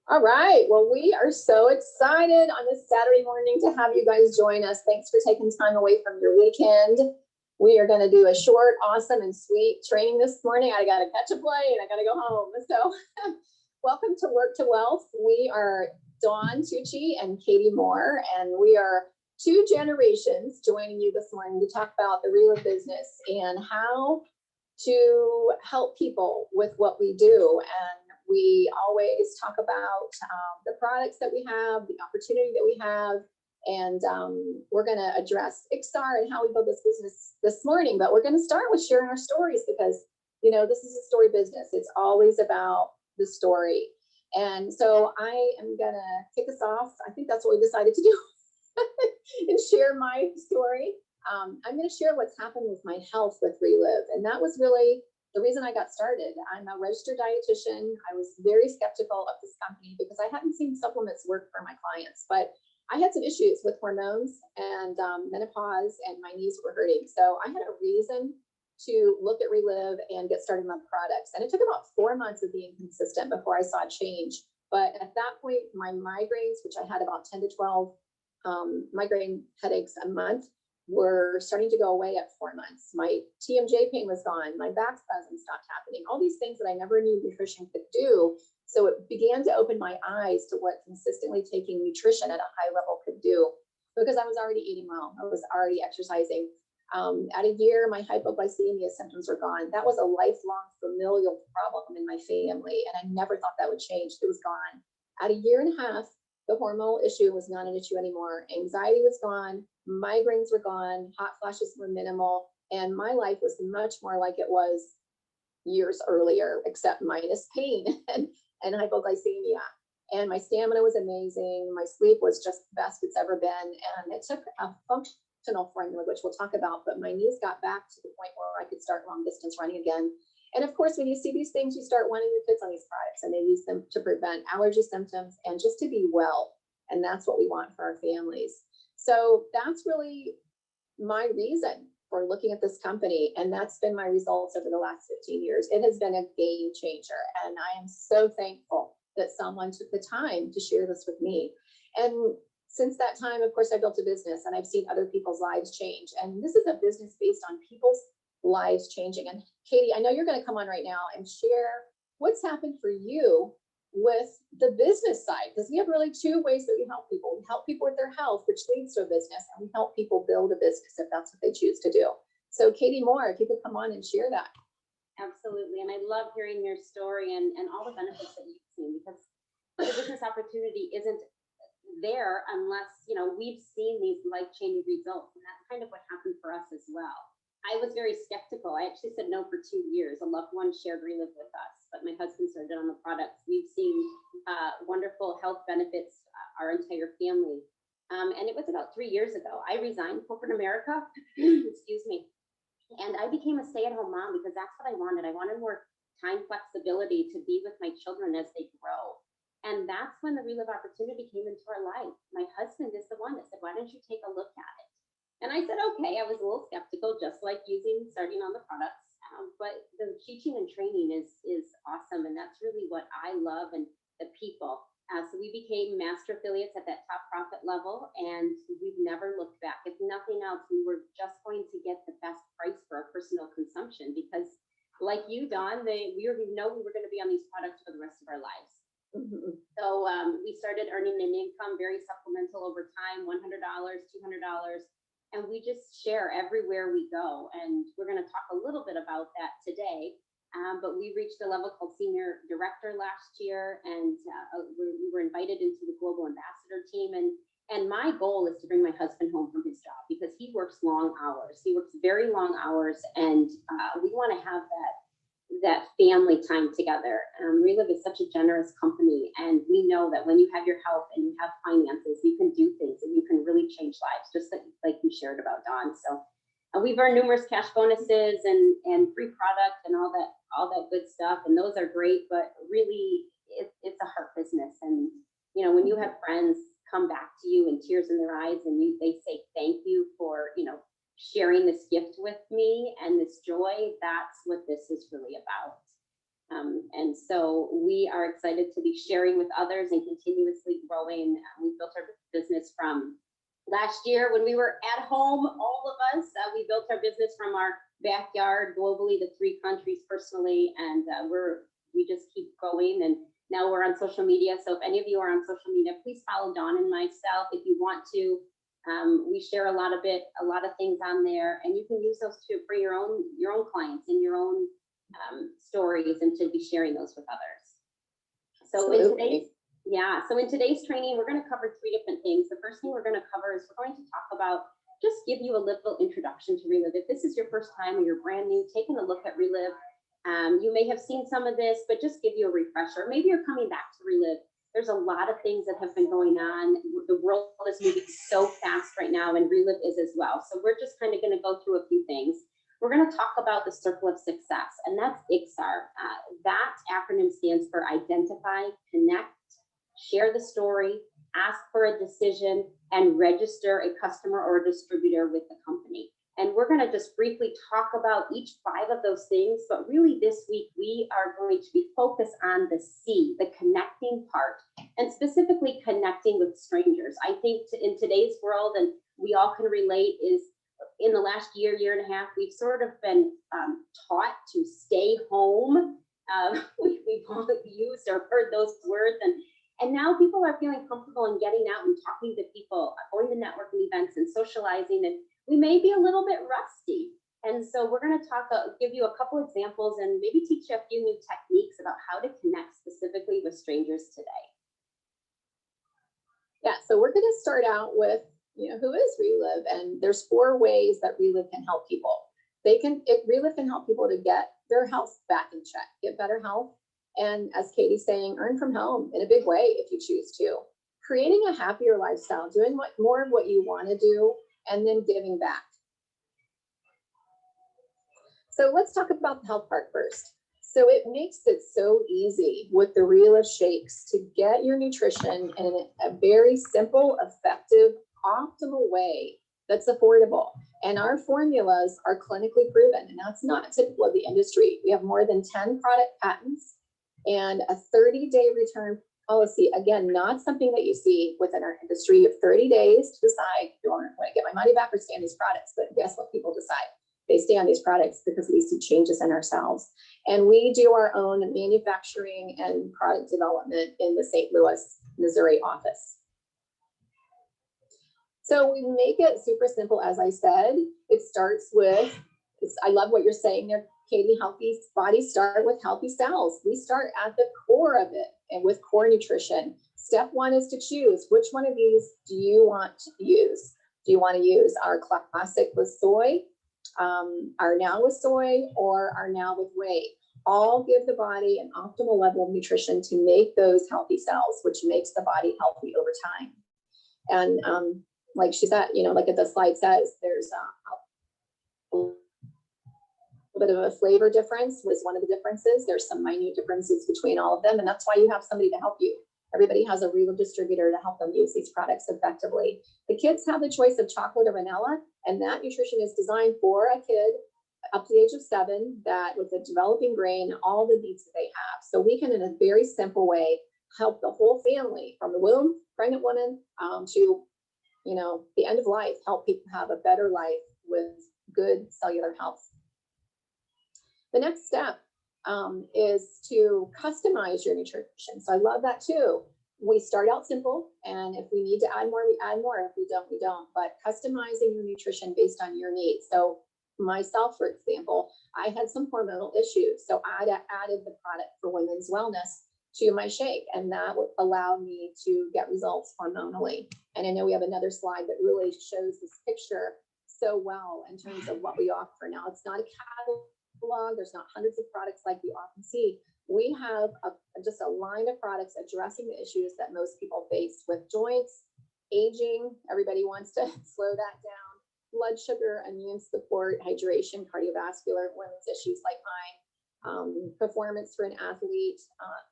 All right. Well, we are so excited on this Saturday morning to have you guys join us. Thanks for taking time away from your weekend. We are going to do a short, awesome, and sweet training this morning. I got to catch a plane. I got to go home. So, welcome to Work to Wealth. We are Dawn Tucci and Katie Moore, and we are two generations joining you this morning to talk about the real business and how to help people with what we do. And we always talk about the products that we have, the opportunity that we have, and we're going to address XR and how we build this business this morning. But we're going to start with sharing our stories because, you know, this is a story business. It's always about the story. And so I am going to kick us off. I think that's what we decided to do and share my story. I'm going to share what's happened with my health with Relive. And that was really the reason I got started. I'm a registered dietitian. I was very skeptical of this company because I hadn't seen supplements work for my clients, but I had some issues with hormones and menopause, and my knees were hurting. So I had a reason to look at Relive and get started on products. And it took about 4 months of being consistent before I saw change. But at that point, my migraines, which I had about 10 to 12 migraine headaches a month, were starting to go away at 4 months. My TMJ pain was gone. My back spasms stopped happening. All these things that I never knew nutrition could do. So it began to open my eyes to what consistently taking nutrition at a high level could do, because I was already eating well. I was already exercising. At a year, my hypoglycemia symptoms were gone. That was a lifelong familial problem in my family, and I never thought that would change. It was gone. At a year and a half, the hormonal issue was not an issue anymore. Anxiety was gone. Migraines were gone. Hot flashes were minimal. And my life was much more like it was years earlier, except minus pain and hypoglycemia. And my stamina was amazing. My sleep was just the best it's ever been. And it took a functional formula, which we'll talk about, but my knees got back to the point where I could start long distance running again. And of course, when you see these things, you start wanting your kids on these products, and they use them to prevent allergy symptoms and just to be well. And that's what we want for our families. So that's really my reason for looking at this company. And that's been my results over the last 15 years. It has been a game changer. And I am so thankful that someone took the time to share this with me. And since that time, of course, I built a business, and I've seen other people's lives change. And this is a business based on people's lives changing. And Katie, I know you're going to come on right now and share what's happened for you with the business side, because we have really two ways that we help people. We help people with their health, which leads to a business, and we help people build a business if that's what they choose to do. So Katie Moore, if you could come on and share that. Absolutely. And I love hearing your story and all the benefits that you've seen, because the business opportunity isn't there unless, you know, we've seen these life-changing results. And that's kind of what happened for us as well. I was very skeptical. I actually said no for 2 years. A loved one shared Relive with us, but my husband started on the products. We've seen wonderful health benefits, our entire family. And it was about 3 years ago. I resigned corporate America, excuse me, and I became a stay-at-home mom because that's what I wanted. I wanted more time flexibility to be with my children as they grow. And that's when the Relive opportunity came into our life. My husband is the one that said, why don't you take a look at it? And I said, okay. I was a little skeptical, just like starting on the products. But the teaching and training is awesome. And that's really what I love, and the people. So we became master affiliates at that top profit level, and we've never looked back. If nothing else, we were just going to get the best price for our personal consumption, because like you, Dawn, we know we were going to be on these products for the rest of our lives. Mm-hmm. So we started earning an income, very supplemental over time, $100, $200. And we just share everywhere we go. And we're going to talk a little bit about that today. But we reached a level called senior director last year, and we were invited into the global ambassador team. And my goal is to bring my husband home from his job, because he works long hours. He works very long hours, and we want to have that family time together. Relive is such a generous company, and we know that when you have your health and you have finances, you can do things and you can really change lives, just like you shared about, Dawn. So we've earned numerous cash bonuses and free product and all that good stuff, and those are great, but really it's a heart business. And you know, when you have friends come back to you and tears in their eyes, and they say thank you for, you know, sharing this gift with me and this joy, that's what this is really about. And so we are excited to be sharing with others and continuously growing. We built our business from last year when we were at home, all of us. We built our business from our backyard globally, the 3 countries personally, and we just keep going. And now we're on social media. So if any of you are on social media, please follow Dawn and myself if you want to. We share a lot of things on there, and you can use those too for your own clients and your own stories, and to be sharing those with others. So in today's training, we're going to cover 3 different things. The first thing we're going to cover is we're going to talk about, just give you a little introduction to Relive. If this is your first time or you're brand new, taking a look at Relive, you may have seen some of this, but just give you a refresher. Maybe you're coming back to Relive. There's a lot of things that have been going on. The world is moving so fast right now, and Relive is as well. So we're just kind of going to go through a few things. We're going to talk about the Circle of Success, and that's ICSAR. That acronym stands for Identify, Connect, Share the Story, Ask for a Decision, and Register a Customer or a Distributor with the company. And we're going to just briefly talk about each 5 of those things, but really this week we are going to be focused on the C, the connecting part, and specifically connecting with strangers. I think in today's world, and we all can relate, is in the last year and a half, we've sort of been taught to stay home. We've all used or heard those words, and now people are feeling comfortable in getting out and talking to people, going to networking events and socializing, and we may be a little bit rusty. And so we're going to give you a couple examples and maybe teach you a few new techniques about how to connect specifically with strangers today. Yeah, so we're going to start out with, who is Relive? And there's 4 ways that Relive can help people. Relive can help people to get their health back in check, get better health. And as Katie's saying, earn from home in a big way if you choose to. Creating a happier lifestyle, doing more of what you want to do, and then giving back. So let's talk about the health part first. So it makes it so easy with the Relive shakes to get your nutrition in a very simple, effective, optimal way that's affordable. And our formulas are clinically proven, and that's not typical of the industry. We have more than 10 product patents and a 30-day return policy. Again, not something that you see within our industry. You have 30 days to decide, do I want to get my money back or stay on these products? But guess what people decide? They stay on these products because we see changes in ourselves. And we do our own manufacturing and product development in the St. Louis, Missouri office. So we make it super simple, as I said. It starts with, I love what you're saying there, Katie, healthy bodies start with healthy cells. We start at the core of it and with core nutrition. Step 1 is to choose which one of these do you want to use. Do you want to use our classic with soy, our now with soy, or our now with whey? All give the body an optimal level of nutrition to make those healthy cells, which makes the body healthy over time. And like she said, like the slide says, there's a bit of a flavor difference was one of the differences. There's some minute differences between all of them, and that's why you have somebody to help you. Everybody has a Relive distributor to help them use these products effectively. The kids have the choice of chocolate or vanilla, and that nutrition is designed for a kid up to the age of 7 that with a developing brain, all the needs that they have. So we can, in a very simple way, help the whole family from the womb, pregnant woman, to the end of life, help people have a better life with good cellular health. The next step is to customize your nutrition. So I love that too. We start out simple, and if we need to add more, we add more. If we don't, we don't. But customizing your nutrition based on your needs. So myself, for example, I had some hormonal issues. So I added the product for women's wellness to my shake, and that would allow me to get results hormonally. And I know we have another slide that really shows this picture so well in terms of what we offer. Now, it's not a catalog. There's not hundreds of products like you often see. We have just a line of products addressing the issues that most people face with joints, aging. Everybody wants to slow that down. Blood sugar, immune support, hydration, cardiovascular, women's issues like mine. Performance for an athlete,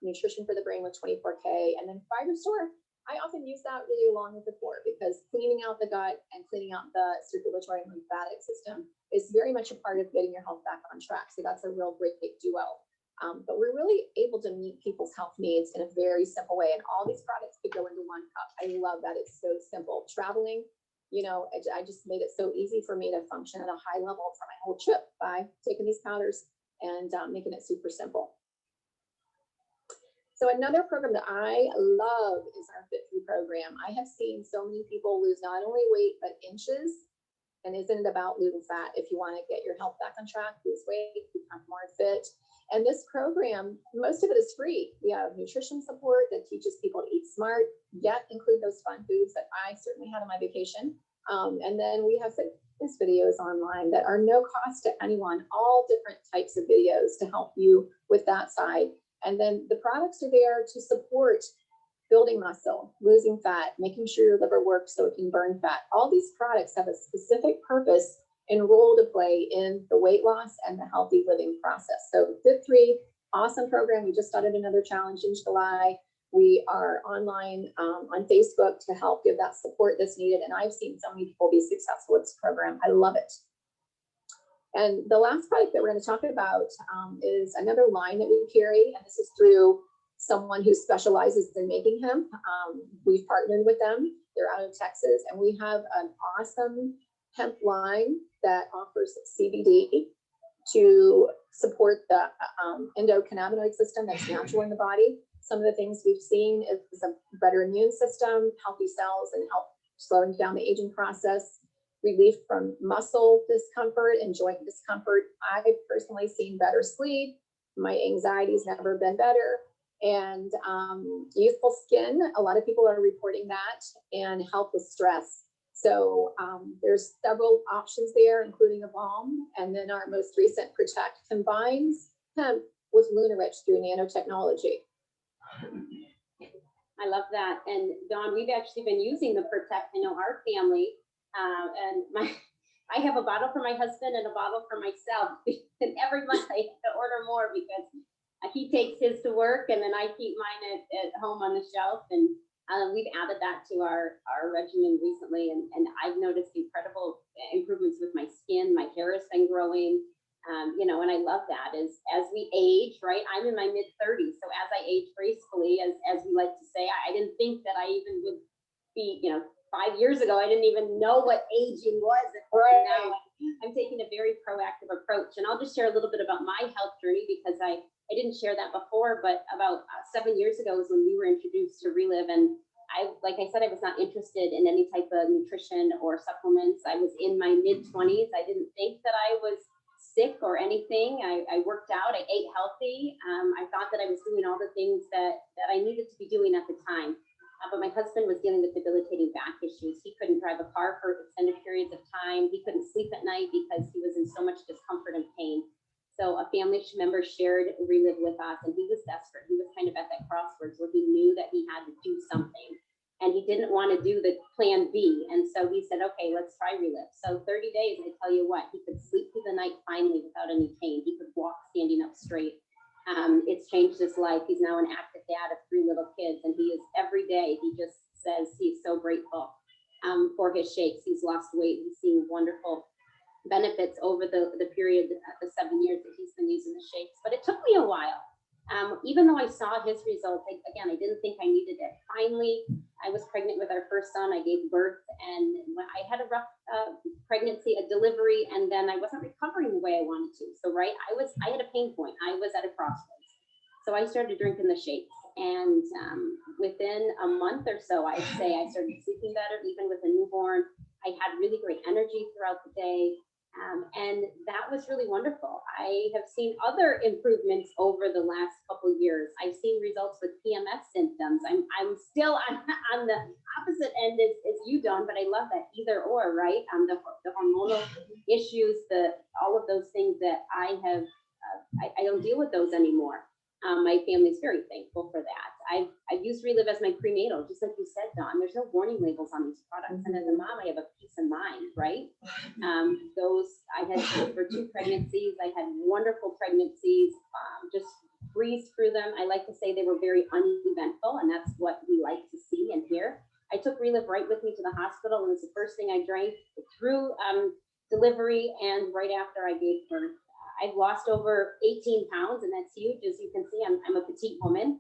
nutrition for the brain with 24K, and then fiber store. I often use that really along with the core because cleaning out the gut and cleaning out the circulatory and lymphatic system is very much a part of getting your health back on track. So that's a real great big duo. But we're really able to meet people's health needs in a very simple way. And all these products could go into one cup. I love that it's so simple. Traveling, I just made it so easy for me to function at a high level for my whole trip by taking these powders and making it super simple. So another program that I love is our Fit Free program. I have seen so many people lose not only weight, but inches. And isn't it about losing fat? If you want to get your health back on track, lose weight, become more fit. And this program, most of it is free. We have nutrition support that teaches people to eat smart, yet include those fun foods that I certainly had on my vacation. And then we have fitness videos online that are no cost to anyone, all different types of videos to help you with that side. And then the products are there to support building muscle, losing fat, making sure your liver works so it can burn fat. All these products have a specific purpose and role to play in the weight loss and the healthy living process. So Fit3, awesome program. We just started another challenge in July. We are online on Facebook to help give that support that's needed. And I've seen so many people be successful with this program. I love it. And the last product that we're going to talk about is another line that we carry. And this is through someone who specializes in making hemp. We've partnered with them. They're out of Texas. And we have an awesome hemp line that offers CBD to support the endocannabinoid system that's natural in the body. Some of the things we've seen is a better immune system, healthy cells, and help slowing down the aging process, relief from muscle discomfort and joint discomfort. I've personally seen better sleep. My anxiety's never been better. And youthful skin, a lot of people are reporting that, and help with stress. So there's several options there, including a balm. And then our most recent Protect combines hemp with Lunarich through nanotechnology. I love that. And Dawn, we've actually been using the Protect. I know our family, and I have a bottle for my husband and a bottle for myself. And every month I have to order more because he takes his to work, and then I keep mine at home on the shelf. And we've added that to our regimen recently, and I've noticed incredible improvements with my skin. My hair has been growing, and I love that. As we age, right? I'm in my mid-30s, so as I age gracefully, as we like to say, I didn't think that I even would be, 5 years ago, I didn't even know what aging was. Right. Now I'm taking a very proactive approach, and I'll just share a little bit about my health journey because I didn't share that before, but about 7 years ago was when we were introduced to Relive. And like I said, I was not interested in any type of nutrition or supplements. I was in my mid-20s. I didn't think that I was sick or anything. I worked out, I ate healthy. I thought that I was doing all the things that I needed to be doing at the time. But my husband was dealing with debilitating back issues. He couldn't drive a car for extended periods of time. He couldn't sleep at night because he was in so much discomfort and pain. So a family member shared Relive with us, and he was desperate. He was kind of at that crossroads where he knew that he had to do something, and he didn't want to do the plan B. And so he said, okay, let's try Relive. So 30 days, I tell you what, he could sleep through the night finally without any pain. He could walk standing up straight. It's changed his life. He's now an active dad of 3 little kids, and he is every day, he just says he's so grateful for his shakes. He's lost weight. He's seen wonderful benefits over the period, the 7 years that he's been using the shakes. But it took me a while. Even though I saw his results, I didn't think I needed it. Finally, I was pregnant with our first son. I gave birth, and I had a rough pregnancy, a delivery, and then I wasn't recovering the way I wanted to. So, right, I had a pain point. I was at a crossroads. So I started drinking the shakes, and within a month or so, I'd say I started sleeping better, even with a newborn. I had really great energy throughout the day. And that was really wonderful. I have seen other improvements over the last couple of years. I've seen results with PMS symptoms. I'm still on the opposite end as you, Dawn, but I love that either or, right? The hormonal issues, all of those things that I have, I don't deal with those anymore. My family's very thankful for that. I've used Relive as my prenatal, just like you said, Dawn. There's no warning labels on these products. And as a mom, I have a peace of mind, right? I had for 2 pregnancies. I had wonderful pregnancies, just breezed through them. I like to say they were very uneventful, and that's what we like to see and hear. I took Relive right with me to the hospital. It was the first thing I drank through delivery and right after I gave birth. I've lost over 18 pounds, and that's huge. As you can see, I'm a petite woman.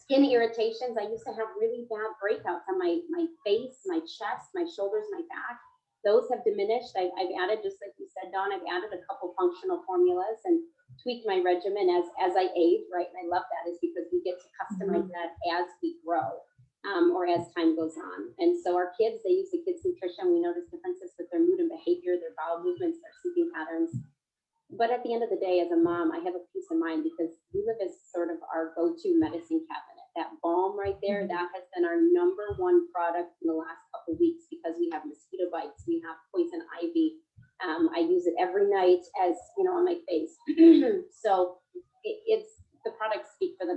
Skin irritations. I used to have really bad breakouts on my face, my chest, my shoulders, my back. Those have diminished. I've added, just like you said, Dawn, I've added a couple functional formulas and tweaked my regimen as I age, right? And I love that, is because we get to customize that as we grow, or as time goes on. And so our kids, they use the kids' nutrition. We notice differences with their mood and behavior, their bowel movements, their sleeping patterns. But at the end of the day, as a mom, I have a peace of mind because Relive is sort of our go-to medicine cabinet. That balm right there, that has been our #1 product in the last couple of weeks because we have mosquito bites, we have poison ivy. I use it every night, as you know, on my face. So it's the products speak for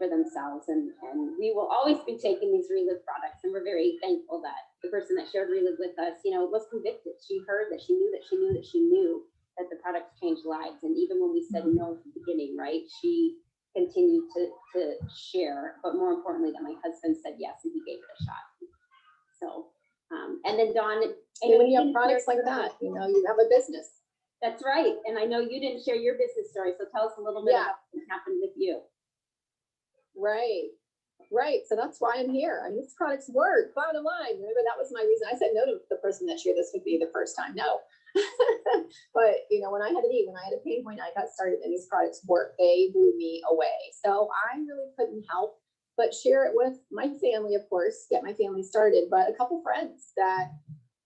themselves, and we will always be taking these Relive products, and we're very thankful that the person that shared Relive with us, you know, was convicted. She heard that she knew that she knew that she knew that the products changed lives, and even when we said no at the beginning, right, she continued to share, but more importantly, that my husband said yes, and he gave it a shot. So, and then Dawn, when you have products like that, you know, you have a business. That's right. And I know you didn't share your business story, so tell us a little bit about what happened with you. Right. So that's why I'm here. I mean, these products work. Bottom line, remember, that was my reason. I said no to the person that shared this with me the first time. No. But you know, when I had a pain point, I got started, and these products work. They blew me away. So I really couldn't help but share it with my family, of course, get my family started, but a couple friends that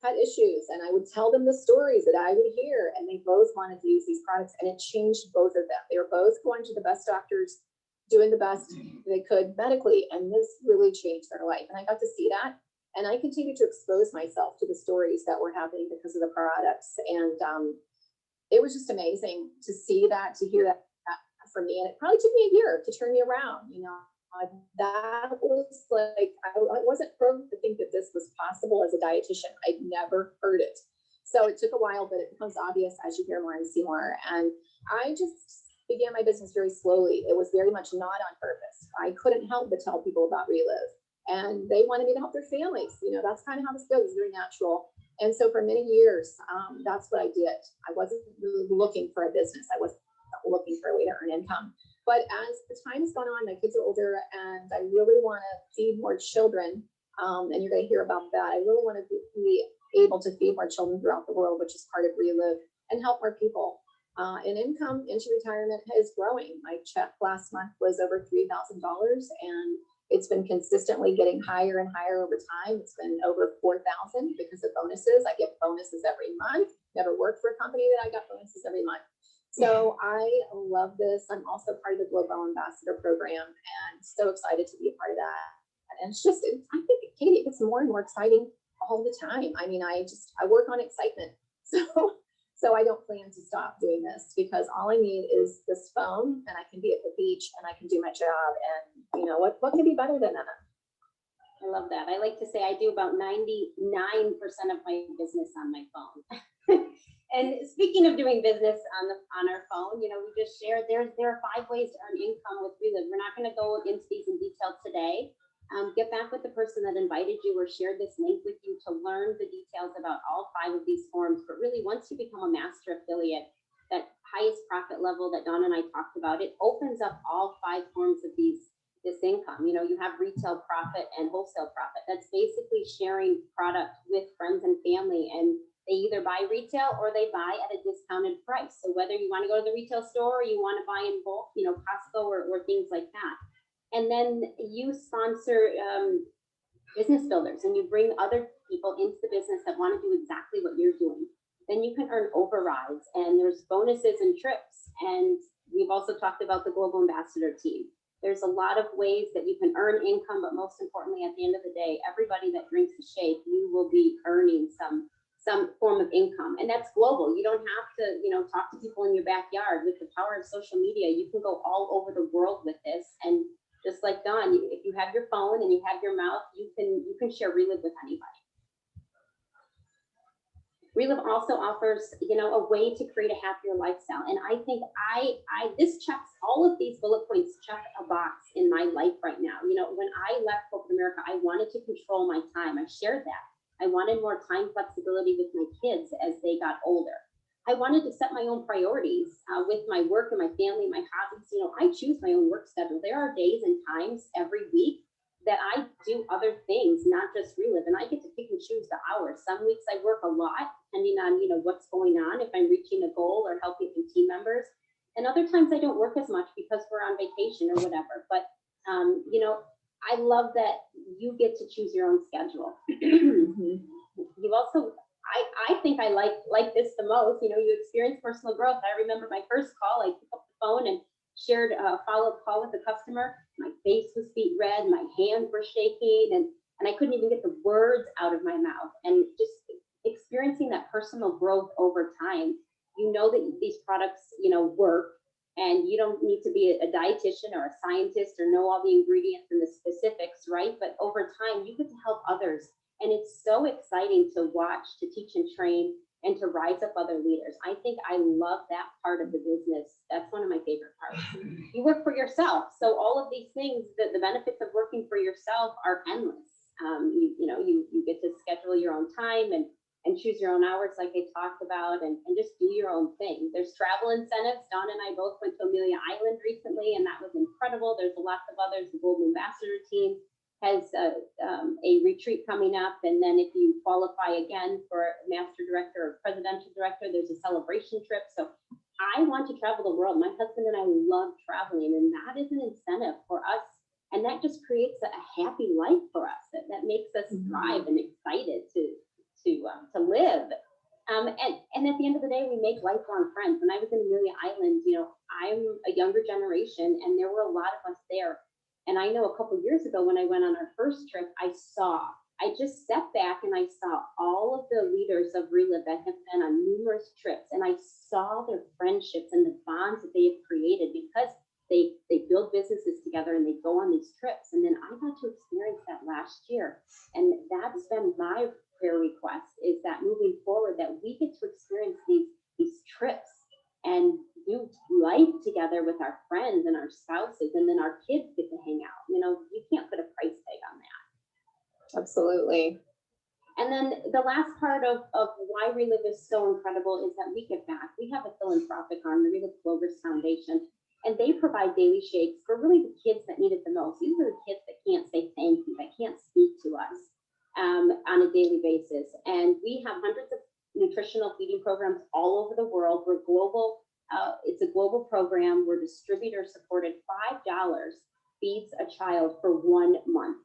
had issues, and I would tell them the stories that I would hear, and they both wanted to use these products, and it changed both of them. They were both going to the best doctors, doing the best they could medically, and this really changed their life. And I got to see that, and I continued to expose myself to the stories that were happening because of the products. And it was just amazing to see that, to hear that from me. And it probably took me a year to turn me around. You know, that was like, I wasn't programmed to think that this was possible as a dietitian. I'd never heard it. So it took a while, but it becomes obvious as you hear more and see more. And I just began my business very slowly. It was very much not on purpose. I couldn't help but tell people about Relive, and they wanted me to help their families. You know, that's kind of how this goes, very natural. And so for many years, that's what I did. I wasn't really looking for a business. I wasn't looking for a way to earn income. But as the time's gone on, my kids are older, and I really want to feed more children. And you're going to hear about that. I really want to be able to feed more children throughout the world, which is part of Relive, and help more people. And income into retirement is growing. My check last month was over $3,000, and it's been consistently getting higher and higher over time. It's been over 4,000 because of bonuses. I get bonuses every month. Never worked for a company that I got bonuses every month. So I love this. I'm also part of the Global Ambassador Program, and so excited to be a part of that. And it's just, I think, Katie, it gets more and more exciting all the time. I mean, I work on excitement. So I don't plan to stop doing this, because all I need is this phone, and I can be at the beach, and I can do my job. And you know, what can be better than that? I love that. I like to say I do about 99% of my business on my phone. And speaking of doing business on our phone, you know, we just shared there are 5 ways to earn income with Relive. We're not going to go into these in detail today. Get back with the person that invited you or shared this link with you to learn the details about all 5 of these forms. But really, once you become a master affiliate, that highest profit level that Dawn and I talked about, it opens up all 5 forms of this income. You know, you have retail profit and wholesale profit. That's basically sharing product with friends and family, and they either buy retail or they buy at a discounted price. So whether you want to go to the retail store or you want to buy in bulk, you know, Costco or things like that. And then you sponsor business builders, and you bring other people into the business that want to do exactly what you're doing. Then you can earn overrides, and there's bonuses and trips. And we've also talked about the Global Ambassador team. There's a lot of ways that you can earn income, but most importantly, at the end of the day, everybody that drinks the shake, you will be earning some form of income. And that's global. You don't have to, you know, talk to people in your backyard. With the power of social media, you can go all over the world with this. And just like Dawn, if you have your phone and you have your mouth, you can share Relive with anybody. Relive also offers, you know, a way to create a happier lifestyle. And I think this checks, all of these bullet points check a box in my life right now. You know, when I left corporate America, I wanted to control my time. I shared that. I wanted more time flexibility with my kids as they got older. I wanted to set my own priorities with my work and my family, my hobbies. You know, I choose my own work schedule. There are days and times every week that I do other things, not just relive, and I get to pick and choose the hours. Some weeks I work a lot, depending on, you know, what's going on, if I'm reaching a goal or helping some team members. And other times I don't work as much because we're on vacation or whatever. But you know, I love that you get to choose your own schedule. You also, I think I like this the most. You know, you experience personal growth. I remember my first call, I picked up the phone and shared a follow-up call with the customer. My face was beet red, my hands were shaking, and I couldn't even get the words out of my mouth. And just experiencing that personal growth over time, you know that these products, you know, work, and you don't need to be a dietitian or a scientist or know all the ingredients and the specifics, right? But over time, you get to help others. And it's so exciting to watch, to teach and train, and to rise up other leaders. I think I love that part of the business. That's one of my favorite parts. You work for yourself. So all of these things, the benefits of working for yourself are endless. You get to schedule your own time and choose your own hours like I talked about, and just do your own thing. There's travel incentives. Dawn and I both went to Amelia Island recently, and that was incredible. There's lots of others. The Golden Ambassador team has a retreat coming up. And then if you qualify again for master director or presidential director, there's a celebration trip. So I want to travel the world. My husband and I love traveling, and that is an incentive for us. And that just creates a happy life for us that makes us thrive and excited to live. And at the end of the day, we make lifelong friends. When I was in Amelia Island, you know, I'm a younger generation, and there were a lot of us there. And I know a couple of years ago when I went on our first trip, I just sat back and I saw all of the leaders of Relive that have been on numerous trips, and I saw their friendships and the bonds that they have created because they build businesses together and they go on these trips. And then I got to experience that last year. And that's been my prayer request, is that moving forward, that we get to experience these trips and do life together with our friends and our spouses, and then our kids get to hang out. You know, you can't put a price tag on that. Absolutely. And then the last part of why Relive is so incredible is that we give back. We have a philanthropic arm, the Relive Clovers Foundation, and they provide daily shakes for really the kids that need it the most. These are the kids that can't say thank you, that can't speak to us on a daily basis. And we have hundreds of nutritional feeding programs all over the world. We're global. It's a global program. We're distributor supported. $5 feeds a child for 1 month.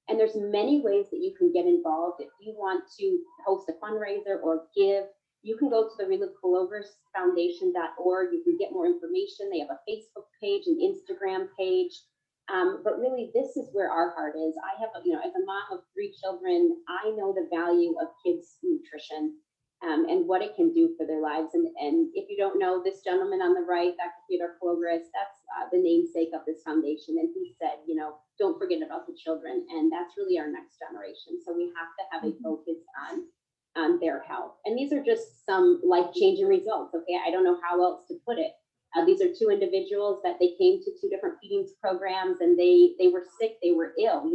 And there's many ways that you can get involved. If you want to host a fundraiser or give, you can go to the ReliveCloversFoundation.org. You can get more information. They have a Facebook page, an Instagram page. But really, this is where our heart is. I have, as a mom of 3 children, I know the value of kids' nutrition. And what it can do for their lives. And if you don't know, this gentleman on the right, Dr. Theodore Cloveris, that's the namesake of this foundation. And he said, don't forget about the children. And that's really our next generation. So we have to have a focus on their health. And these are just some life-changing results. Okay, I don't know how else to put it. These are 2 individuals that they came to 2 different feeding programs, and they were sick, they were ill.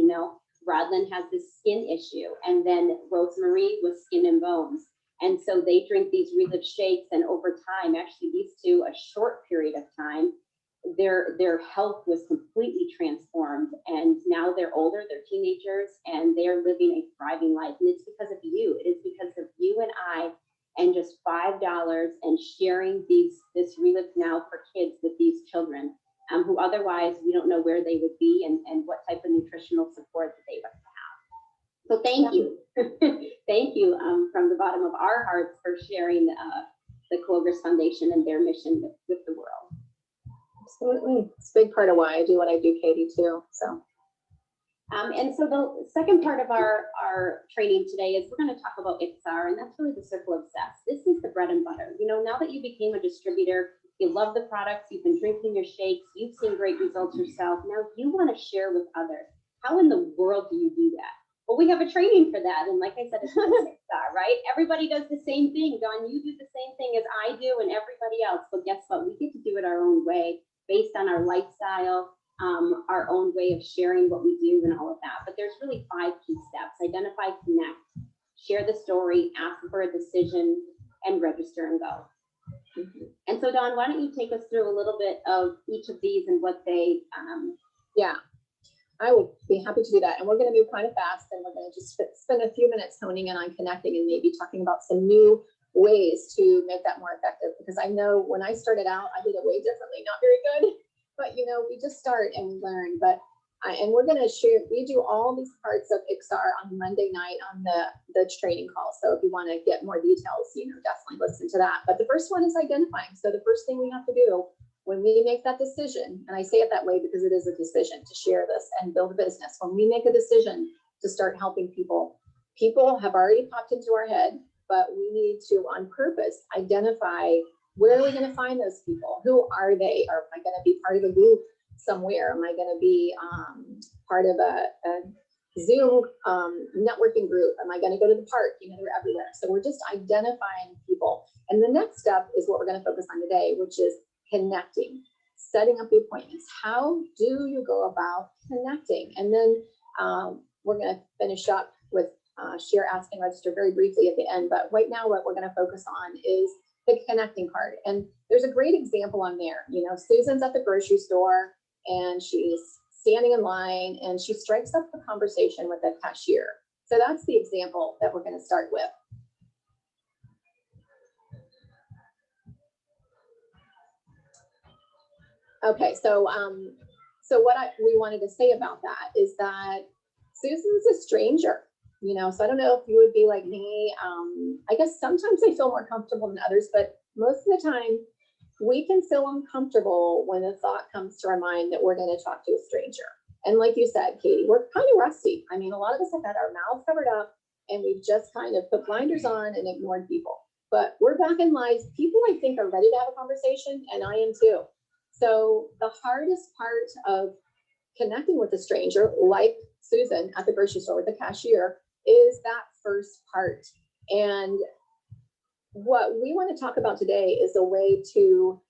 Rodlin has this skin issue, and then Rosemary was skin and bones. And so they drink these Relive shakes, and over time, actually these 2, a short period of time, their health was completely transformed. And now they're older, they're teenagers, and they're living a thriving life. And it's because of you. It is because of you and I, and just $5 and sharing this Relive Now for kids with these children who otherwise we don't know where they would be and what type of nutritional support that they would have. So thank you. Thank you from the bottom of our hearts for sharing the Clovers Foundation and their mission with the world. Absolutely. It's a big part of why I do what I do, Katie, too. So. And so the second part of our training today is we're going to talk about IXR, and that's really the circle of success. This is the bread and butter. Now that you became a distributor, you love the products, you've been drinking your shakes, you've seen great results yourself. Now you want to share with others. How in the world do you do that? Well, we have a training for that. And like I said, it's IXR, right? Everybody does the same thing. Dawn, you do the same thing as I do and everybody else. But guess what? We get to do it our own way based on our lifestyle, our own way of sharing what we do and all of that. But there's really 5 key steps. Identify, connect, share the story, ask for a decision, and register and go. Mhm. And so Dawn, why don't you take us through a little bit of each of these and what they, Yeah, I would be happy to do that. And we're going to move kind of fast, and we're going to just spend a few minutes honing in on connecting and maybe talking about some new ways to make that more effective. Because I know when I started out, I did it way differently, not very good, but we just start and we learn. But and we're going to share, we do all these parts of XR on Monday night on the training call. So if you want to get more details, definitely listen to that. But the first one is identifying. So the first thing we have to do when we make that decision, and I say it that way because it is a decision to share this and build a business. When we make a decision to start helping people, people have already popped into our head, but we need to, on purpose, identify where are we going to find those people? Who are they? Or am I going to be part of a group somewhere? Am I going to be part of a Zoom networking group? Am I going to go to the park? They're everywhere. So we're just identifying people. And the next step is what we're going to focus on today, which is connecting, setting up the appointments. How do you go about connecting? And then we're going to finish up with share, ask, and register very briefly at the end. But right now, what we're going to focus on is the connecting card. And there's a great example on there. Susan's at the grocery store and she's standing in line and she strikes up the conversation with the cashier. So that's the example that we're going to start with. Okay, so what we wanted to say about that is that Susan's a stranger, so I don't know if you would be like me. I guess sometimes I feel more comfortable than others, but most of the time we can feel uncomfortable when a thought comes to our mind that we're going to talk to a stranger. And like you said, Katie, we're kind of rusty. I mean, a lot of us have had our mouths covered up and we've just kind of put blinders on and ignored people. But we're back in life. People, I think, are ready to have a conversation, and I am too. So the hardest part of connecting with a stranger, like Susan at the grocery store with the cashier, is that first part. And what we want to talk about today is a way to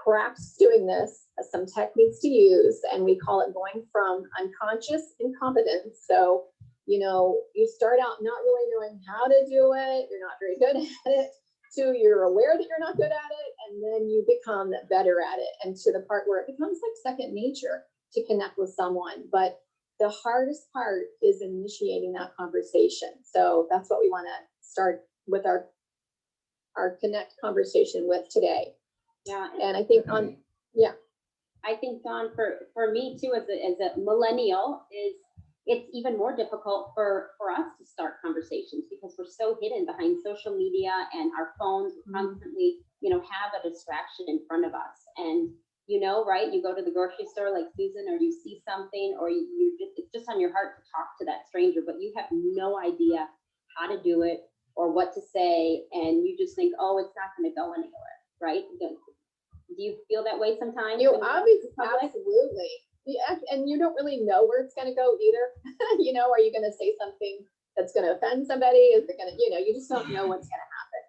practice doing this, some techniques to use, and we call it going from unconscious incompetence. So, you start out not really knowing how to do it, you're not very good at it, to you're aware that you're not good at it, and then you become better at it, and to the part where it becomes like second nature to connect with someone. But the hardest part is initiating that conversation. So that's what we want to start with our connect conversation with today. Yeah. And I think I think, Dawn, for me too, as a millennial, it's even more difficult for us to start conversations because we're so hidden behind social media and our phones. We constantly, have a distraction in front of us. And, right, you go to the grocery store like Susan, or you see something, or it's just on your heart to talk to that stranger, but you have no idea how to do it or what to say. And you just think, oh, it's not going to go anywhere, right? Do you feel that way sometimes? You obviously, absolutely. Yeah, and you don't really know where it's going to go either. Are you going to say something that's going to offend somebody? Is it going to, you just don't know what's going to happen.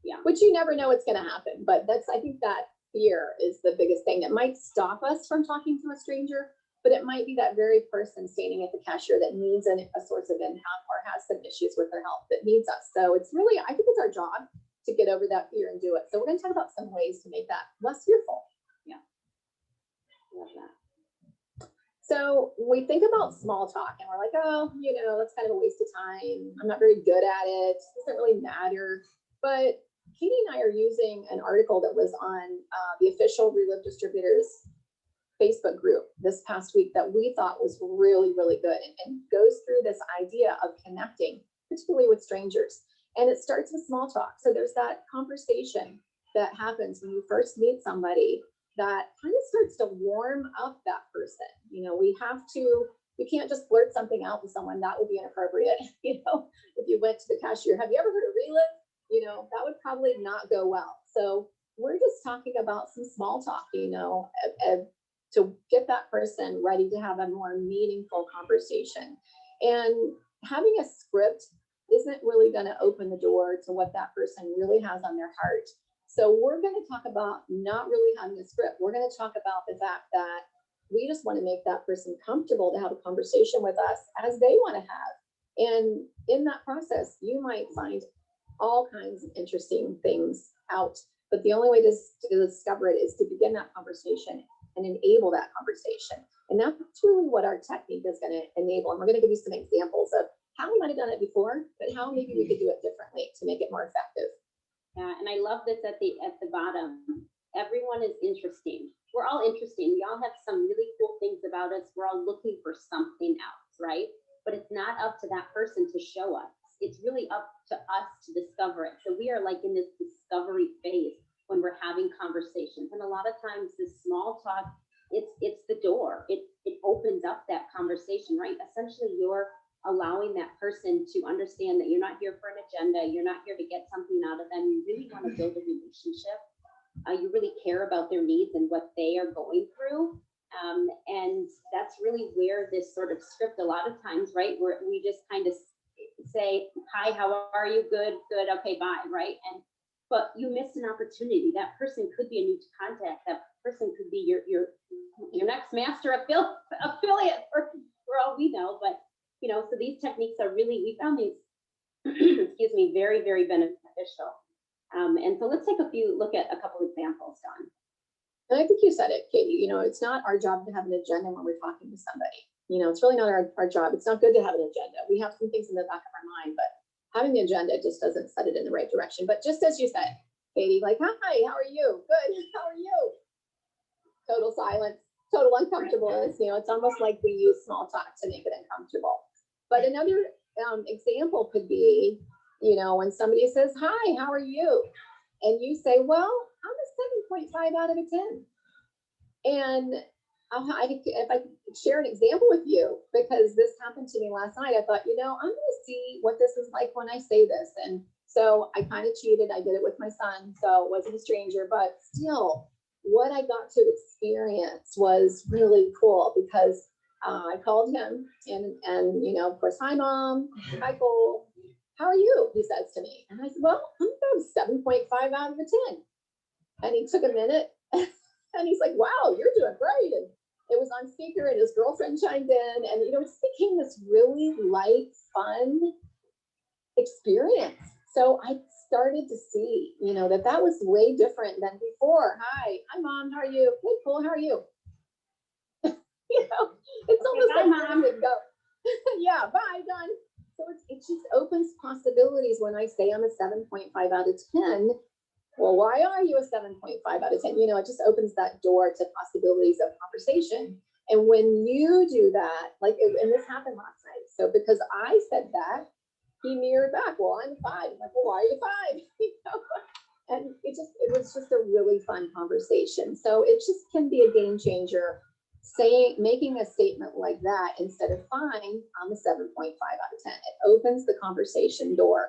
Yeah, which you never know what's going to happen. But I think that fear is the biggest thing that might stop us from talking to a stranger. But it might be that very person standing at the cashier that needs a source of income or has some issues with their health that needs us. So it's really, I think it's our job to get over that fear and do it. So we're going to talk about some ways to make that less fearful. Yeah. Love that. So we think about small talk and we're like, oh, that's kind of a waste of time. I'm not very good at it. It doesn't really matter. But Katie and I are using an article that was on the official Relive Distributors Facebook group this past week that we thought was really, really good and goes through this idea of connecting, particularly with strangers. And it starts with small talk. So there's that conversation that happens when you first meet somebody that kind of starts to warm up that person. We can't just blurt something out to someone. That would be inappropriate. If you went to the cashier, have you ever heard of Relive? That would probably not go well. So we're just talking about some small talk, to get that person ready to have a more meaningful conversation. And having a script isn't really going to open the door to what that person really has on their heart. So we're going to talk about not really having a script. We're going to talk about the fact that we just want to make that person comfortable to have a conversation with us as they want to have. And in that process, you might find all kinds of interesting things out But the only way to discover it is to begin that conversation and enable that conversation. And that's really what our technique is going to enable. And we're going to give you some examples of how we might have done it before, but how maybe we could do it differently to make it more effective. Yeah, and I love this at the bottom. Everyone is interesting. We're all interesting. We all have some really cool things about us. We're all looking for something else, right? But it's not up to that person to show us. It's really up to us to discover it. So we are like in this discovery phase when we're having conversations. And a lot of times this small talk, it's the door. It opens up that conversation, right? Essentially, you're allowing that person to understand that you're not here for an agenda. You're not here to get something out of them. You really want to build a relationship. You really care about their needs and what they are going through. And that's really where this sort of script, a lot of times, right, where we just kind of say, hi, how are you? Good, good. Okay, bye, right? But you missed an opportunity. That person could be a new contact. That person could be your next master affiliate for all we know. But so these techniques are really, we found these, excuse me, very, very beneficial. And so let's take look at a couple examples, Dawn. And I think you said it, Katie, it's not our job to have an agenda when we're talking to somebody. It's really not our job. It's not good to have an agenda. We have some things in the back of our mind, but having the agenda just doesn't set it in the right direction. But just as you said, Katie, like, hi, how are you? Good, how are you? Total silence, total uncomfortableness. It's almost like we use small talk to make it uncomfortable. But another example could be, when somebody says, hi, how are you? And you say, well, I'm a 7.5 out of a 10. And if I could share an example with you, because this happened to me last night, I thought, I'm going to see what this is like when I say this. And so I kind of cheated. I did it with my son. So it wasn't a stranger, but still what I got to experience was really cool because I called him and of course, hi, Mom. Hi, Cole. How are you? He says to me. And I said, well, I'm about 7.5 out of a 10. And he took a minute and he's like, wow, you're doing great. And it was on speaker and his girlfriend chimed in and, it just became this really light, fun experience. So I started to see, that was way different than before. Hi, Mom, how are you? Hey, Cole, how are you? It's almost bye, like Mom. Go. Yeah, bye, done. So it just opens possibilities when I say I'm a 7.5 out of 10. Well, why are you a 7.5 out of 10? It just opens that door to possibilities of conversation. And when you do that, and this happened last night. So because I said that, he mirrored back, well, I'm 5. I'm like, well, why are you 5? And it was just a really fun conversation. So it just can be a game changer. Making a statement like that instead of fine, I'm a 7.5 out of 10. It opens the conversation door.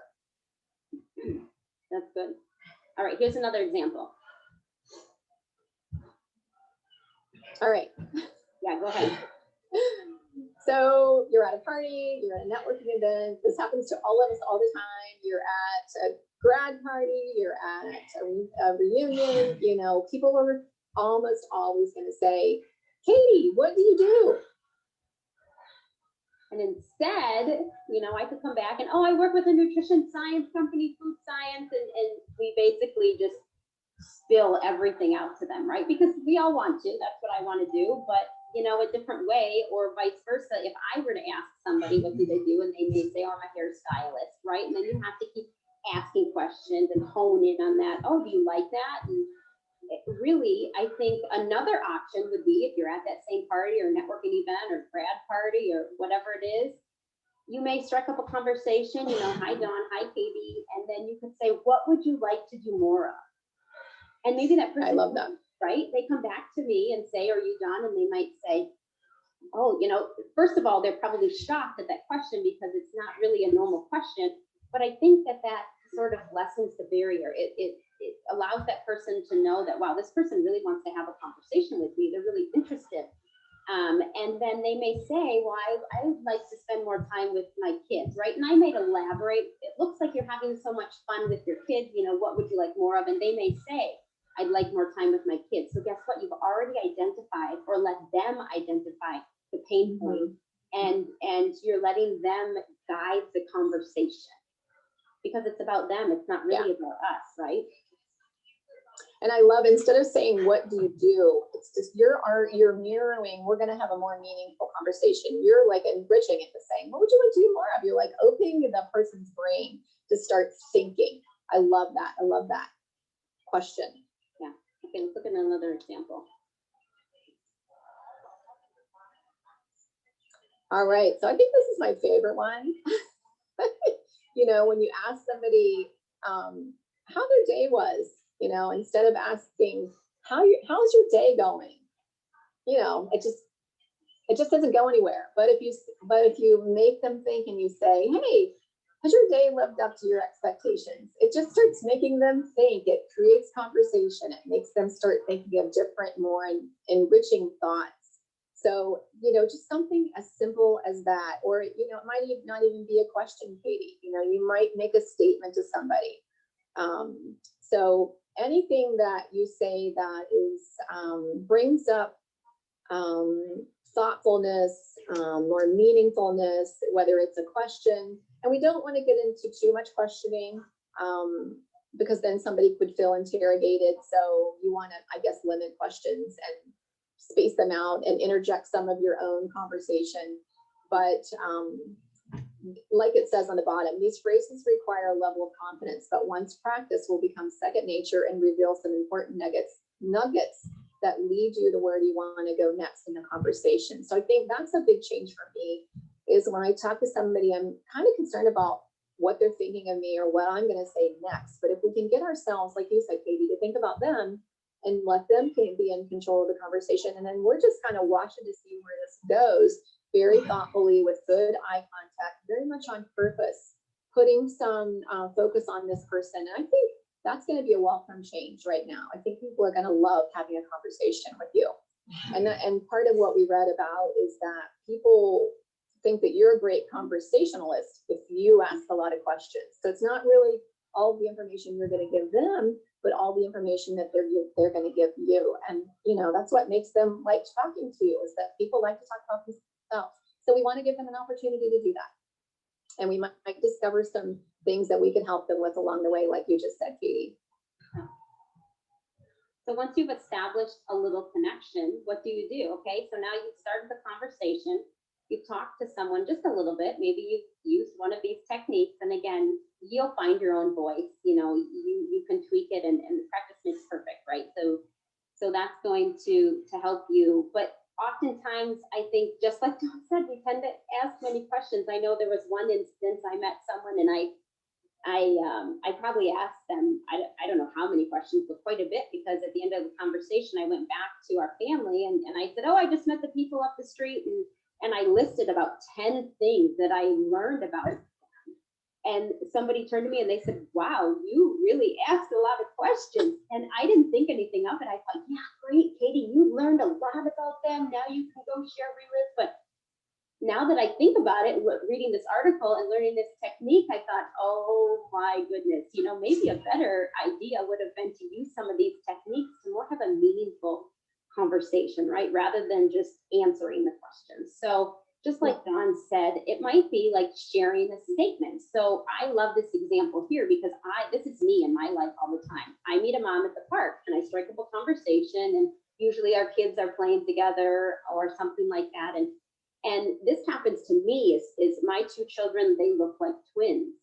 That's good. All right, here's another example. All right. Yeah, go ahead. So you're at a party, you're at a networking event. This happens to all of us all the time. You're at a grad party, you're at a reunion, people are almost always going to say, Katie, what do you do? And instead, I could come back and, I work with a nutrition science company, food science, and we basically just spill everything out to them, right? Because we all want to, that's what I want to do, but a different way, or vice versa. If I were to ask somebody, what do they do? And they may say, I'm a hairstylist, right? And then you have to keep asking questions and hone in on that. Oh, do you like that? And really, I think another option would be if you're at that same party or networking event or grad party or whatever it is, you may strike up a conversation, hi, Dawn, hi, Katie. And then you could say, what would you like to do more of? And maybe that person, I love that. Right? They come back to me and say, are you done? And they might say, oh, first of all, they're probably shocked at that question because it's not really a normal question. But I think that sort of lessens the barrier. It allows that person to know that, wow, this person really wants to have a conversation with me. They're really interested. And then they may say, well, I would like to spend more time with my kids, right? And I might elaborate. It looks like you're having so much fun with your kids. What would you like more of? And they may say, I'd like more time with my kids. So guess what? You've already identified, or let them identify the pain point, and you're letting them guide the conversation because it's about them. It's not really about us, right? And I love, instead of saying, what do you do? It's just, you're mirroring, we're going to have a more meaningful conversation. You're like enriching it to saying, what would you want to do more of? You're like opening the person's brain to start thinking. I love that. I love that. Question. Yeah. Okay, let's look at another example. All right. So I think this is my favorite one. You know, when you ask somebody how their day was, you know, instead of asking how's your day going, you know, it just doesn't go anywhere. But if you make them think and you say, hey, has your day lived up to your expectations? It just starts making them think. It creates conversation. It makes them start thinking of different, more enriching thoughts. So, you know, just something as simple as that, or, you know, it might not even be a question, Katie. You know, you might make a statement to somebody. So anything that you say that is brings up thoughtfulness or meaningfulness, whether it's a question, and we don't want to get into too much questioning because then somebody could feel interrogated. So you want to, I guess, limit questions and space them out and interject some of your own conversation. But like it says on the bottom, these phrases require a level of confidence, but once practiced will become second nature and reveal some important nuggets that lead you to where you want to go next in the conversation. So I think that's a big change for me, is when I talk to somebody, I'm kind of concerned about what they're thinking of me or what I'm going to say next. But if we can get ourselves, like you said, Katie, to think about them and let them be in control of the conversation, and then we're just kind of watching to see where this goes, very thoughtfully with good eye contact, very much on purpose, putting some focus on this person. And I think that's going to be a welcome change right now. I think people are going to love having a conversation with you. And part of what we read about is that people think that you're a great conversationalist if you ask a lot of questions. So it's not really all the information you're going to give them, but all the information that they're going to give you. And, you know, that's what makes them like talking to you, is that people like to talk about themselves. So we want to give them an opportunity to do that. And we might discover some things that we can help them with along the way, like you just said, Katie. So once you've established a little connection, what do you do? Okay, so now you've started the conversation, you've talked to someone just a little bit, maybe you've used one of these techniques, and again, you'll find your own voice, you know, you can tweak it, and the practice makes perfect, right? So that's going to help you. But oftentimes, I think, just like Dawn said, we tend to ask many questions. I know there was one instance I met someone, and I probably asked them, I don't know how many questions, but quite a bit, because at the end of the conversation, I went back to our family and I said, oh, I just met the people up the street, and I listed about 10 things that I learned about them. And somebody turned to me and they said, wow, you really asked a lot of questions. And I didn't think anything of it. I thought, yeah, great, Katie, you learned a lot about them. Now you can go share reruns. But now that I think about it, reading this article and learning this technique, I thought, oh my goodness, you know, maybe a better idea would have been to use some of these techniques to more have a meaningful conversation, right? Rather than just answering the questions. So just like Dawn said, it might be like sharing a statement. So I love this example here because this is me in my life all the time. I meet a mom at the park and I strike up a conversation, and usually our kids are playing together or something like that. And this happens to me is my two children, they look like twins.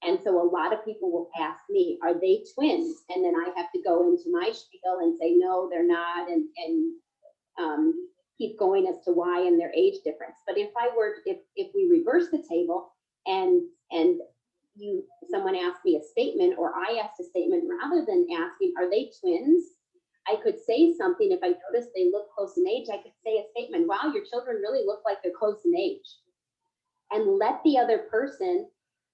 And so a lot of people will ask me, are they twins? And then I have to go into my spiel and say, no, they're not. And keep going as to why and their age difference. But if we reverse the table and someone asked me a statement, or I asked a statement, rather than asking, are they twins? I could say something. If I noticed they look close in age, I could say a statement, wow, your children really look like they're close in age. And let the other person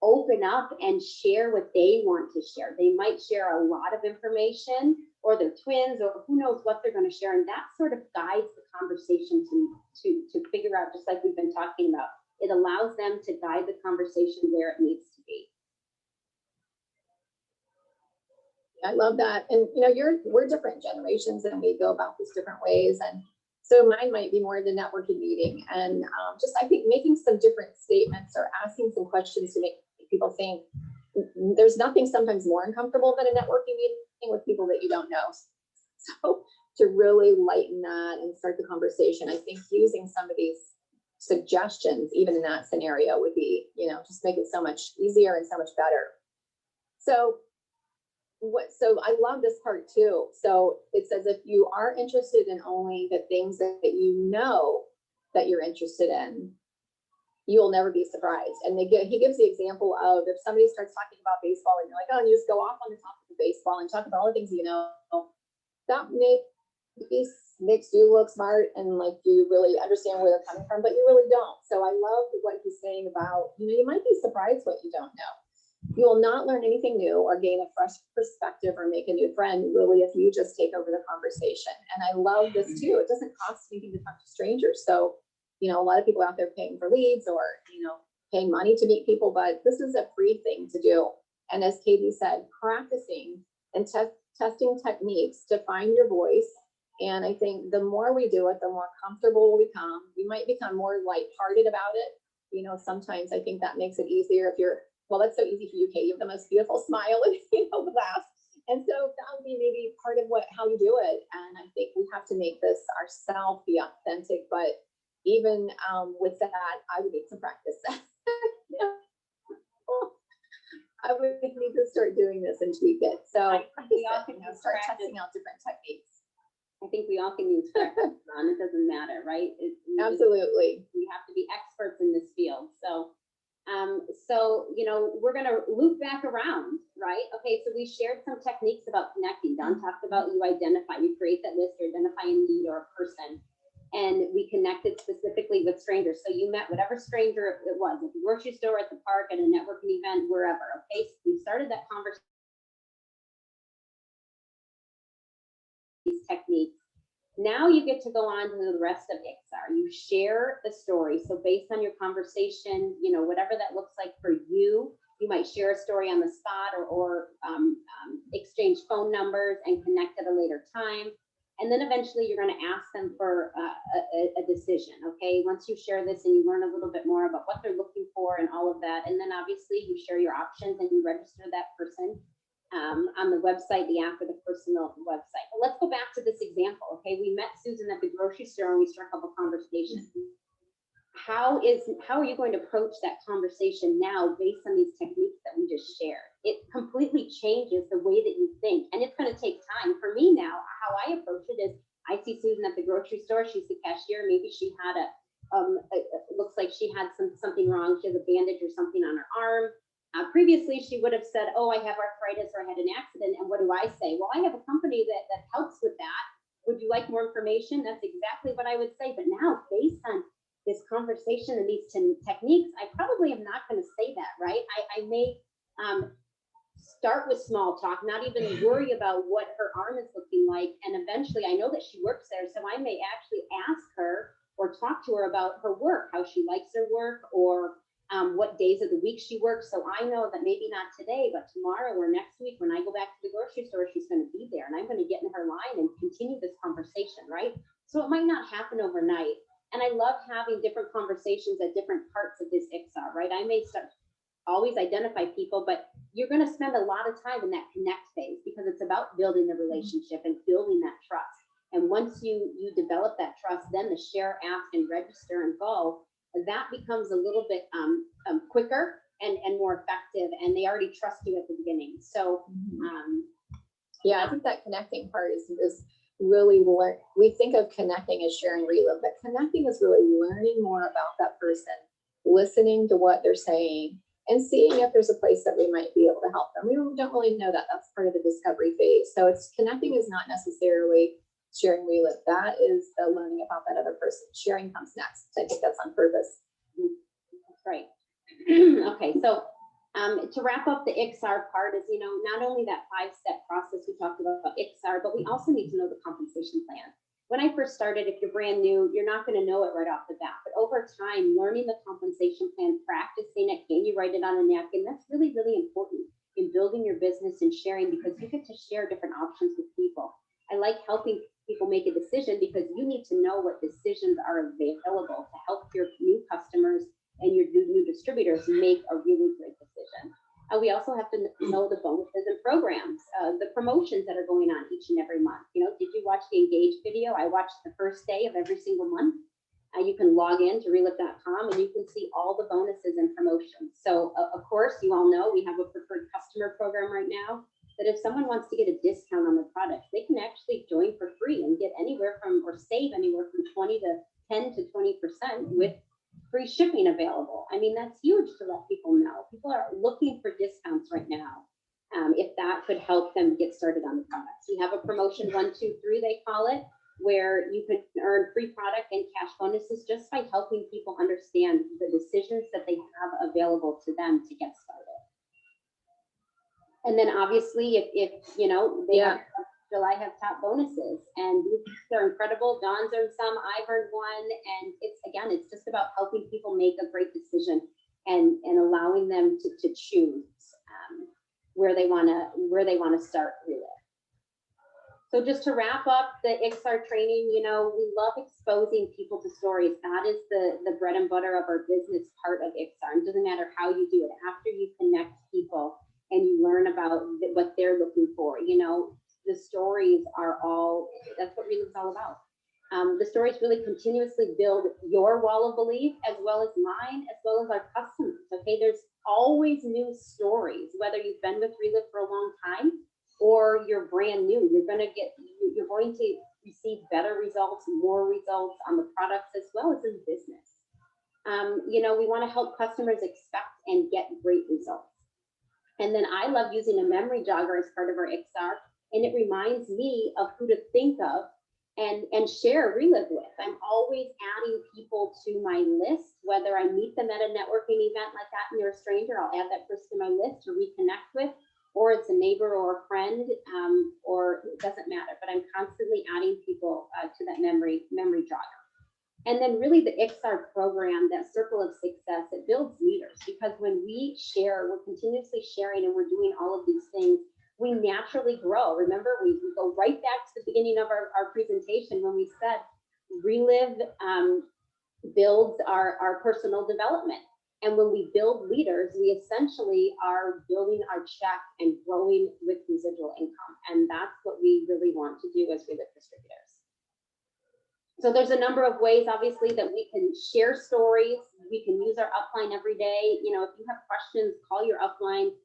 open up and share what they want to share. They might share a lot of information, or they're twins, or who knows what they're going to share. And that sort of guides the conversation to figure out, just like we've been talking about. It allows them to guide the conversation where it needs to be. I love that. And you know, we're different generations and we go about this different ways. And so mine might be more of the networking meeting, and just, I think, making some different statements or asking some questions to make people think. There's nothing sometimes more uncomfortable than a networking meeting with people that you don't know. So to really lighten that and start the conversation, I think using some of these suggestions, even in that scenario, would be, just make it so much easier and so much better. So I love this part too. So it says, if you are interested in only the things that you know that you're interested in, you will never be surprised. And he gives the example of, if somebody starts talking about baseball and you're like, oh, and you just go off on the topic of baseball and talk about all the things that makes you look smart and like you really understand where they're coming from, but you really don't. So I love what he's saying about, you might be surprised what you don't know. You will not learn anything new or gain a fresh perspective or make a new friend, really, if you just take over the conversation. And I love this too. It doesn't cost anything to talk to strangers. So, a lot of people out there paying for leads or, paying money to meet people, but this is a free thing to do. And as Katie said, practicing and testing techniques to find your voice. And I think the more we do it, the more comfortable we become. We might become more lighthearted about it. Sometimes I think that makes it easier if you're, well, that's so easy for you, Kate. You have the most beautiful smile and, laugh. And so that would be maybe part of how you do it. And I think we have to make this ourselves be authentic. But even with that, I would need some practice. I would need to start doing this and tweak it. So start testing out different techniques. I think we all can use practice on. It doesn't matter, right? Absolutely. We have to be experts in this field. So, we're going to loop back around, right? Okay, so we shared some techniques about connecting. Don talked about you create that list, you identify a need or a person, and we connected specifically with strangers. So you met whatever stranger it was, at the grocery store, at the park, at a networking event, wherever. Okay, so we started that conversation. These techniques. Now you get to go on to the rest of XR. You share the story. So based on your conversation, whatever that looks like for you, you might share a story on the spot or exchange phone numbers and connect at a later time. And then eventually you're going to ask them for a decision. Okay, once you share this and you learn a little bit more about what they're looking for and all of that, and then obviously you share your options and you register that person on the website, the app, or the personal website. But let's go back to this example. Okay, we met Susan at the grocery store and we struck up a conversation. How are you going to approach that conversation now based on these techniques that we just shared? It completely changes the way that you think, and it's going to take time. For me now, how I approach it is, I see Susan at the grocery store. She's the cashier. Maybe she had it looks like she had something wrong. She has a bandage or something on her arm. Previously, she would have said, oh, I have arthritis or I had an accident. And what do I say? Well, I have a company that helps with that. Would you like more information? That's exactly what I would say. But now, based on this conversation and these techniques, I probably am not going to say that, right? I may start with small talk, not even worry about what her arm is looking like. And eventually, I know that she works there. So I may actually ask her or talk to her about her work, how she likes her work, or what days of the week she works. So I know that maybe not today, but tomorrow or next week, when I go back to the grocery store, she's going to be there and I'm going to get in her line and continue this conversation, right? So it might not happen overnight. And I love having different conversations at different parts of this XR, right? I may always identify people, but you're going to spend a lot of time in that connect phase because it's about building the relationship and building that trust. And once you develop that trust, then the share, ask, and register and go, that becomes a little bit quicker and more effective, and they already trust you at the beginning. So I think that connecting part is really we think of connecting as sharing relive, but connecting is really learning more about that person, listening to what they're saying, and seeing if there's a place that we might be able to help them. We don't really know that. That's part of the discovery phase. So it's connecting is not necessarily sharing relive. That is the learning about that other person. Sharing comes next. I think that's on purpose. That's right. Okay, so to wrap up the XR part is, not only that 5-step process we talked about XR, but we also need to know the compensation plan. When I first started, if you're brand new, you're not going to know it right off the bat. But over time, learning the compensation plan, practicing it, can you write it on a napkin? That's really, really important in building your business and sharing, because you get to share different options with people. I like helping people make a decision because you need to know what decisions are available to help your new customers and your new distributors make a really great decision. We also have to know the bonuses and programs, the promotions that are going on each and every month. You know, did you watch the Engage video? I watched the first day of every single month. You can log in to relive.com and you can see all the bonuses and promotions. So of course, you all know we have a preferred customer program right now that if someone wants to get a discount on the product, they can actually join for free and get anywhere from, or save anywhere from 10 to 20% with free shipping available. I mean, that's huge to let people know. People are looking for discounts right now. If that could help them get started on the products. We have a promotion 1, 2, 3, they call it, where you can earn free product and cash bonuses just by helping people understand the decisions that they have available to them to get started. And then obviously, if you know, they have July have top bonuses, and they're incredible. Dawn's earned some, I've earned one, and it's just about helping people make a great decision and allowing them to choose where they want to start Relive. So just to wrap up the XR training, you know, we love exposing people to stories. That is the bread and butter of our business part of XR. It doesn't matter how you do it. After you connect people and you learn about what they're looking for, you know, the stories are that's what Relive is all about. The stories really continuously build your wall of belief as well as mine, as well as our customers. Okay, there's always new stories, whether you've been with Relive for a long time or you're brand new. You're going to receive better results, more results on the products as well as in business. You know, we want to help customers expect and get great results. And then I love using a memory jogger as part of our XR, and it reminds me of who to think of and share Relive with. I'm always adding people to my list, whether I meet them at a networking event like that and they're a stranger, I'll add that person to my list to reconnect with, or it's a neighbor or a friend, or it doesn't matter, but I'm constantly adding people to that memory jogger. And then really the XR program, that circle of success, it builds leaders, because when we share, we're continuously sharing and we're doing all of these things, we naturally grow. Remember, we go right back to the beginning of our presentation when we said Relive builds our personal development. And when we build leaders, we essentially are building our check and growing with residual income. And that's what we really want to do as Relive distributors. So there's a number of ways, obviously, that we can share stories. We can use our upline every day. You know, if you have questions, call your upline,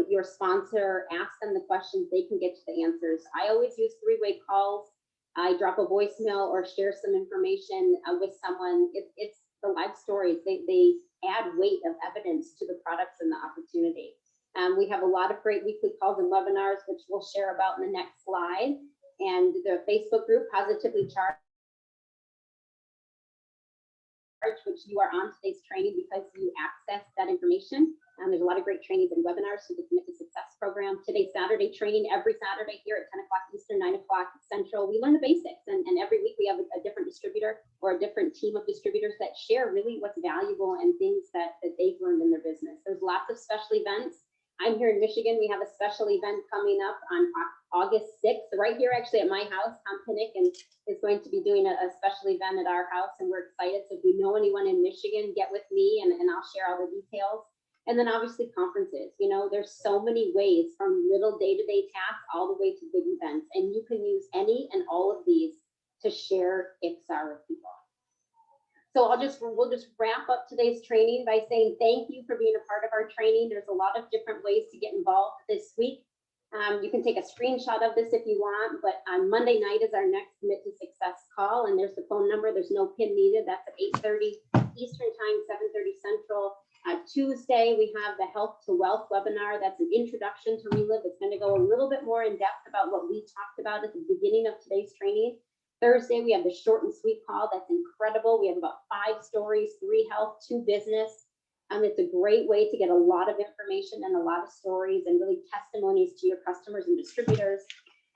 your sponsor, ask them the questions, they can get you the answers. I always use 3-way calls. I drop a voicemail or share some information with someone. It's the live stories. They add weight of evidence to the products and the opportunity. We have a lot of great weekly calls and webinars, which we'll share about in the next slide. And the Facebook group, Positively Charged, which you are on today's training because you access that information. There's a lot of great trainings and webinars through the Commit to Success program. Today's Saturday training, every Saturday here at 10 o'clock Eastern, 9 o'clock Central. We learn the basics, and every week we have a different distributor or a different team of distributors that share really what's valuable and things that they've learned in their business. There's lots of special events. I'm here in Michigan. We have a special event coming up on August 6th, right here actually at my house. Tom Pinnick is going to be doing a special event at our house, and we're excited. So if you know anyone in Michigan, get with me and I'll share all the details. And then obviously conferences. You know, there's so many ways, from little day-to-day tasks all the way to big events, and you can use any and all of these to share XR with people. So we'll just wrap up today's training by saying thank you for being a part of our training. There's a lot of different ways to get involved this week. You can take a screenshot of this if you want, but on Monday night is our next Commit to Success call, and there's the phone number. There's no PIN needed. That's at 8:30 Eastern Time, 7:30 Central. Tuesday, we have the Health to Wealth webinar. That's an introduction to Relive. It's going to go a little bit more in depth about what we talked about at the beginning of today's training. Thursday, we have the short and sweet call. That's incredible. We have about 5 stories, 3 health, 2 business. It's a great way to get a lot of information and a lot of stories and really testimonies to your customers and distributors.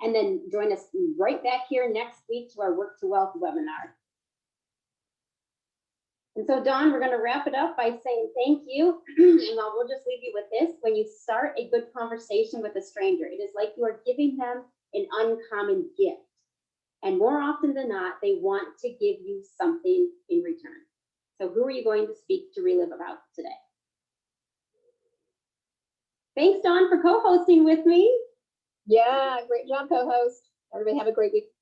And then join us right back here next week to our Work to Wealth webinar. And so, Dawn, we're going to wrap it up by saying thank you. And we'll just leave you with this. When you start a good conversation with a stranger, it is like you are giving them an uncommon gift. And more often than not, they want to give you something in return. So who are you going to speak to Relive about today? Thanks, Dawn, for co-hosting with me. Yeah, great job, co-host. Everybody have a great week.